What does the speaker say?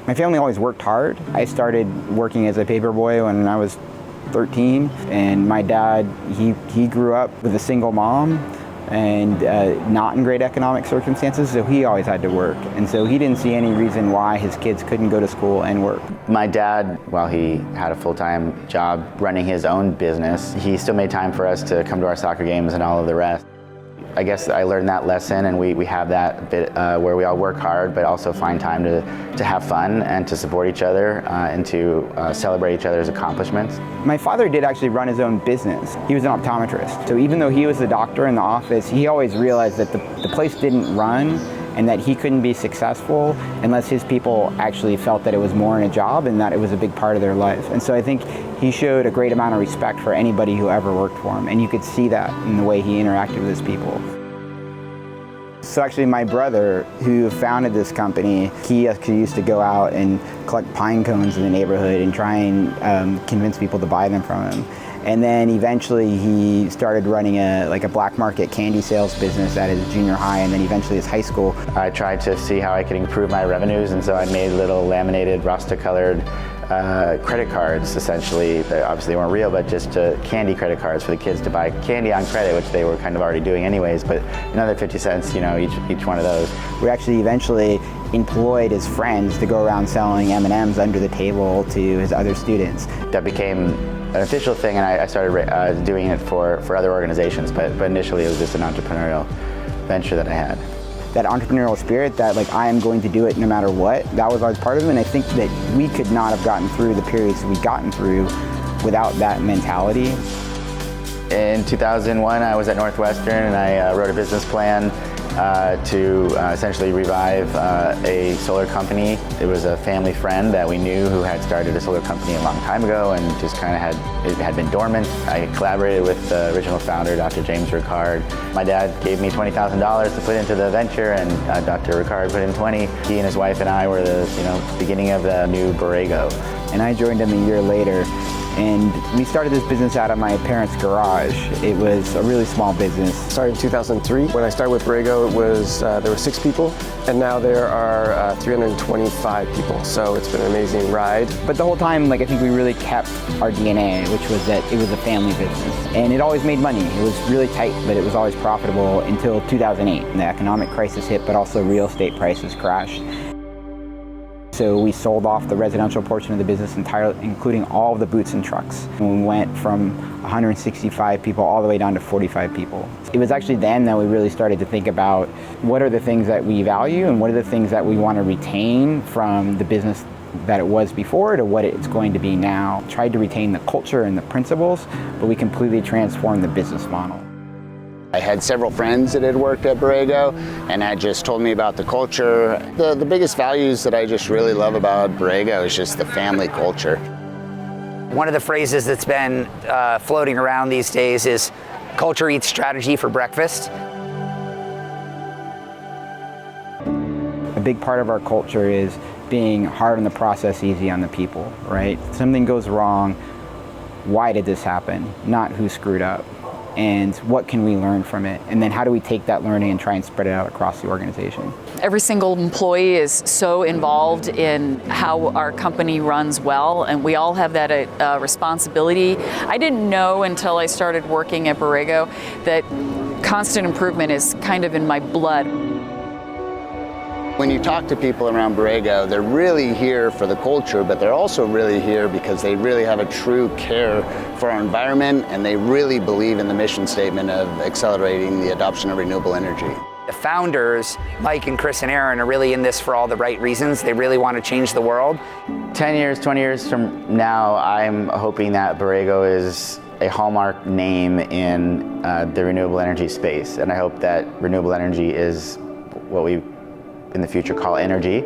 My family always worked hard. I started working as a paperboy when I was 13, and my dad, he grew up with a single mom and not in great economic circumstances, so he always had to work. And so he didn't see any reason why his kids couldn't go to school and work. My dad, while he had a full-time job running his own business, he still made time for us to come to our soccer games and all of the rest. I guess I learned that lesson, and we have that bit where we all work hard, but also find time to have fun and to support each other and to celebrate each other's accomplishments. My father did actually run his own business. He was an optometrist. So even though he was the doctor in the office, he always realized that the place didn't run and that he couldn't be successful unless his people actually felt that it was more in a job and that it was a big part of their life. And so I think he showed a great amount of respect for anybody who ever worked for him, and you could see that in the way he interacted with his people. So actually my brother, who founded this company, he actually used to go out and collect pine cones in the neighborhood and try and convince people to buy them from him. And then eventually he started running a black market candy sales business at his junior high, and then eventually his high school. I tried to see how I could improve my revenues, and so I made little laminated, Rasta-colored credit cards, essentially. They obviously weren't real, but just candy credit cards for the kids to buy candy on credit, which they were kind of already doing anyways, but another 50 cents, each one of those. We actually eventually employed his friends to go around selling M&Ms under the table to his other students. That became an official thing, and I started doing it for other organizations, but initially it was just an entrepreneurial venture that I had. That entrepreneurial spirit that I am going to do it no matter what, that was always part of it, and I think that we could not have gotten through the periods we've gotten through without that mentality. In 2001, I was at Northwestern, and I wrote a business plan to essentially revive a solar company. It was a family friend that we knew who had started a solar company a long time ago and just kind of it had been dormant. I collaborated with the original founder, Dr. James Ricard. My dad gave me $20,000 to put into the venture, and Dr. Ricard put in 20. He and his wife and I were the beginning of the new Borrego. And I joined him a year later. And we started this business out of my parents' garage. It was a really small business. Started in 2003. When I started with Borrego, it was there were 6 people, and now there are 325 people. So it's been an amazing ride. But the whole time, I think we really kept our DNA, which was that it was a family business. And it always made money. It was really tight, but it was always profitable until 2008. And the economic crisis hit, but also real estate prices crashed. So we sold off the residential portion of the business entirely, including all of the boots and trucks. And we went from 165 people all the way down to 45 people. It was actually then that we really started to think about what are the things that we value and what are the things that we want to retain from the business that it was before to what it's going to be now. Tried to retain the culture and the principles, but we completely transformed the business model. I had several friends that had worked at Borrego and had just told me about the culture. The biggest values that I just really love about Borrego is just the family culture. One of the phrases that's been floating around these days is culture eats strategy for breakfast. A big part of our culture is being hard on the process, easy on the people, right? If something goes wrong, why did this happen? Not who screwed up. And what can we learn from it? And then how do we take that learning and try and spread it out across the organization? Every single employee is so involved in how our company runs well, and we all have that responsibility. I didn't know until I started working at Borrego that constant improvement is kind of in my blood. When you talk to people around Borrego, they're really here for the culture, but they're also really here because they really have a true care for our environment, and they really believe in the mission statement of accelerating the adoption of renewable energy. The founders, Mike and Chris and Aaron, are really in this for all the right reasons. They really want to change the world. 10 years, 20 years from now, I'm hoping that Borrego is a hallmark name in the renewable energy space, and I hope that renewable energy is what we in the future call energy.